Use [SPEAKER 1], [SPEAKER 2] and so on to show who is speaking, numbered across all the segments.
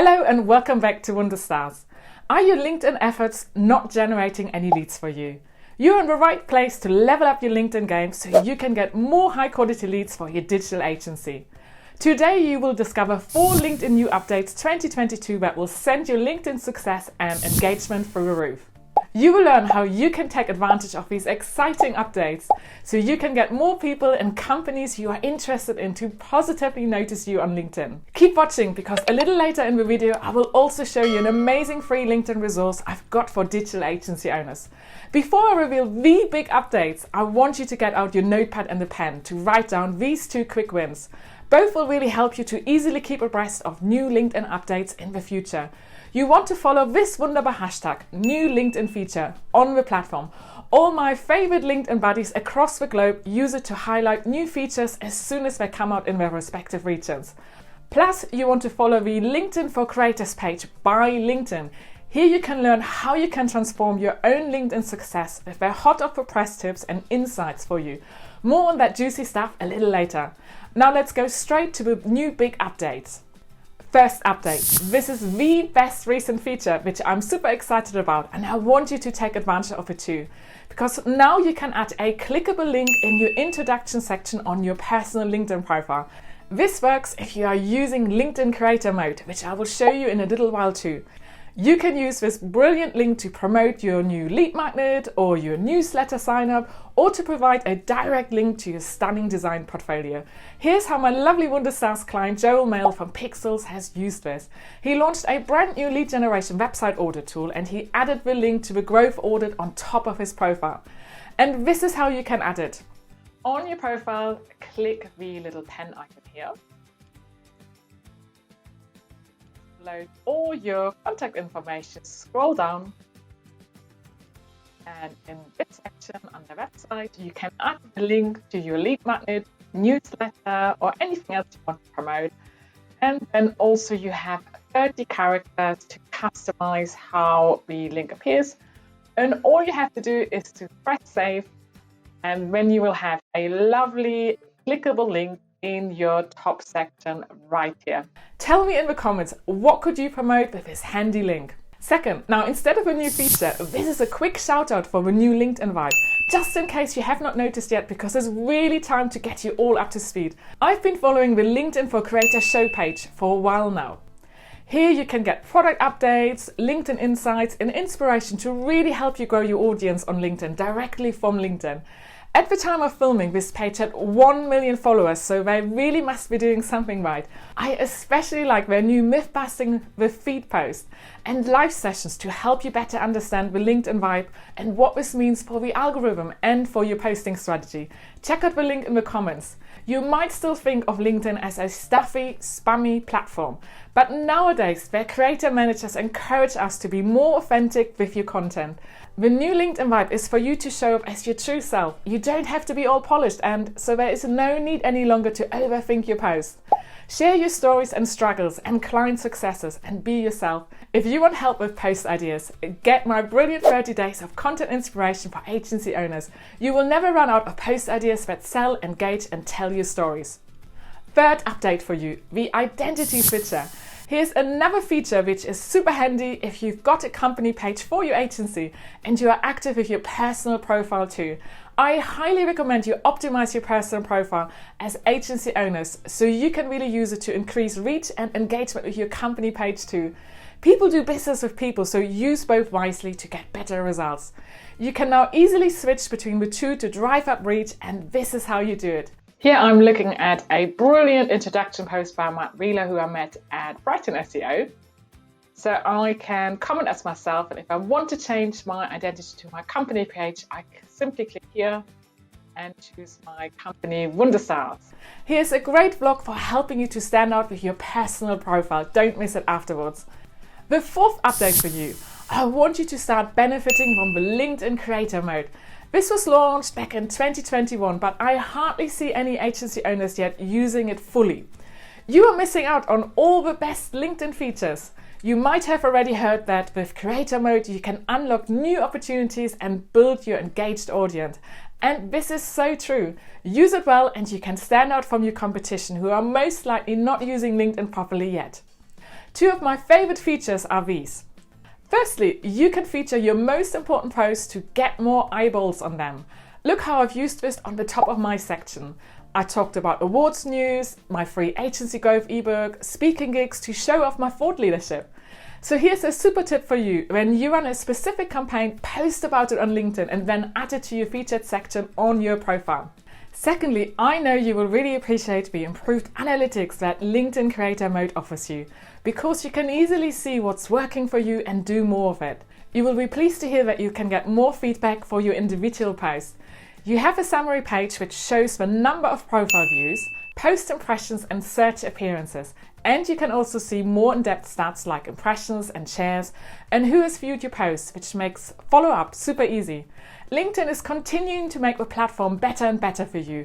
[SPEAKER 1] Hello and welcome back to Wonderstars. Are your LinkedIn efforts not generating any leads for you? You're in the right place to level up your LinkedIn game so you can get more high quality leads for your digital agency. Today you will discover 4 LinkedIn new updates 2022 that will send your LinkedIn success and engagement through the roof. You will learn how you can take advantage of these exciting updates so you can get more people and companies you are interested in to positively notice you on LinkedIn. Keep watching because a little later in the video I will also show you an amazing free LinkedIn resource I've got for digital agency owners. Before I reveal the big updates, I want you to get out your notepad and the pen to write down these 2 quick wins. Both will really help you to easily keep abreast of new LinkedIn updates in the future. You want to follow this wunderbar hashtag, new LinkedIn feature, on the platform. All my favorite LinkedIn buddies across the globe use it to highlight new features as soon as they come out in their respective regions. Plus, you want to follow the LinkedIn for Creators page by LinkedIn. Here you can learn how you can transform your own LinkedIn success with their hot off the press tips and insights for you. More on that juicy stuff a little later. Now let's go straight to the new big updates. First update. This is the best recent feature which I'm super excited about, and I want you to take advantage of it too. Because now you can add a clickable link in your introduction section on your personal LinkedIn profile. This works if you are using LinkedIn Creator Mode, which I will show you in a little while too. You can use this brilliant link to promote your new lead magnet or your newsletter sign up, or to provide a direct link to your stunning design portfolio. Here's how my lovely Wonderstars client Joel Mail from Pixels has used this. He launched a brand new lead generation website audit tool and he added the link to the growth audit on top of his profile. And this is how you can add it. On your profile, click the little pen icon here. Load all your contact information, scroll down, and in this section on the website you can add a link to your lead magnet, newsletter or anything else you want to promote. And then also you have 30 characters to customize how the link appears, and all you have to do is to press save, and then you will have a lovely clickable link in your top section right here. Tell me in the comments, what could you promote with this handy link? Second, now instead of a new feature, this is a quick shout out for the new LinkedIn Vibe, just in case you have not noticed yet, because it's really time to get you all up to speed. I've been following the LinkedIn for Creators show page for a while now. Here you can get product updates, LinkedIn insights and inspiration to really help you grow your audience on LinkedIn directly from LinkedIn. At the time of filming, this page had 1 million followers, so they really must be doing something right. I especially like their new myth busting with feed post and live sessions to help you better understand the LinkedIn vibe and what this means for the algorithm and for your posting strategy. Check out the link in the comments. You might still think of LinkedIn as a stuffy, spammy platform, but nowadays their creator managers encourage us to be more authentic with your content. The new LinkedIn vibe is for you to show up as your true self. You don't have to be all polished, and so there is no need any longer to overthink your post. Share your stories and struggles and client successes and be yourself. If you want help with post ideas, get my brilliant 30 days of content inspiration for agency owners. You will never run out of post ideas that sell, engage and tell your stories. Third update for you, the identity switcher. Here's another feature which is super handy if you've got a company page for your agency and you are active with your personal profile too. I highly recommend you optimize your personal profile as agency owners so you can really use it to increase reach and engagement with your company page too. People do business with people, so use both wisely to get better results. You can now easily switch between the two to drive up reach, and this is how you do it. Here I'm looking at a brilliant introduction post by Matt Wheeler, who I met at Brighton SEO. So I can comment as myself, and if I want to change my identity to my company page, I can simply click here and choose my company Wonderstars. Here's a great blog for helping you to stand out with your personal profile. Don't miss it afterwards. The fourth update for you. I want you to start benefiting from the LinkedIn Creator Mode. This was launched back in 2021, but I hardly see any agency owners yet using it fully. You are missing out on all the best LinkedIn features. You might have already heard that with Creator Mode you can unlock new opportunities and build your engaged audience. And this is so true. Use it well and you can stand out from your competition who are most likely not using LinkedIn properly yet. Two of my favorite features are these. Firstly, you can feature your most important posts to get more eyeballs on them. Look how I've used this on the top of my section. I talked about awards news, my free agency growth ebook, speaking gigs to show off my thought leadership. So here's a super tip for you. When you run a specific campaign, post about it on LinkedIn and then add it to your featured section on your profile. Secondly, I know you will really appreciate the improved analytics that LinkedIn Creator Mode offers you, because you can easily see what's working for you and do more of it. You will be pleased to hear that you can get more feedback for your individual posts. You have a summary page which shows the number of profile views, post impressions and search appearances. And you can also see more in-depth stats like impressions and shares and who has viewed your posts, which makes follow-up super easy. LinkedIn is continuing to make the platform better and better for you.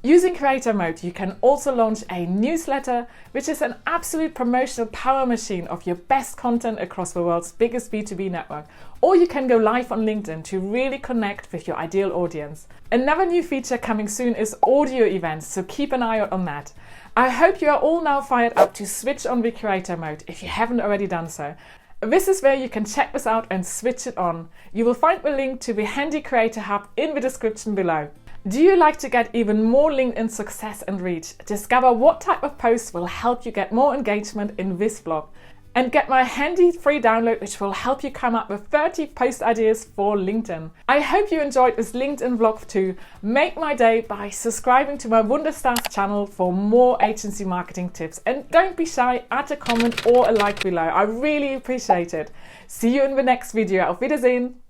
[SPEAKER 1] Using Creator Mode, you can also launch a newsletter, which is an absolute promotional power machine of your best content across the world's biggest B2B network. Or you can go live on LinkedIn to really connect with your ideal audience. Another new feature coming soon is audio events, so keep an eye out on that. I hope you are all now fired up to switch on the Creator Mode if you haven't already done so. This is where you can check this out and switch it on. You will find the link to the handy Creator Hub in the description below. Do you like to get even more LinkedIn success and reach? Discover what type of posts will help you get more engagement in this vlog. And get my handy free download which will help you come up with 30 post ideas for LinkedIn. I hope you enjoyed this LinkedIn vlog too. Make my day by subscribing to my Wunderstars channel for more agency marketing tips. And don't be shy, add a comment or a like below. I really appreciate it. See you in the next video. Auf Wiedersehen.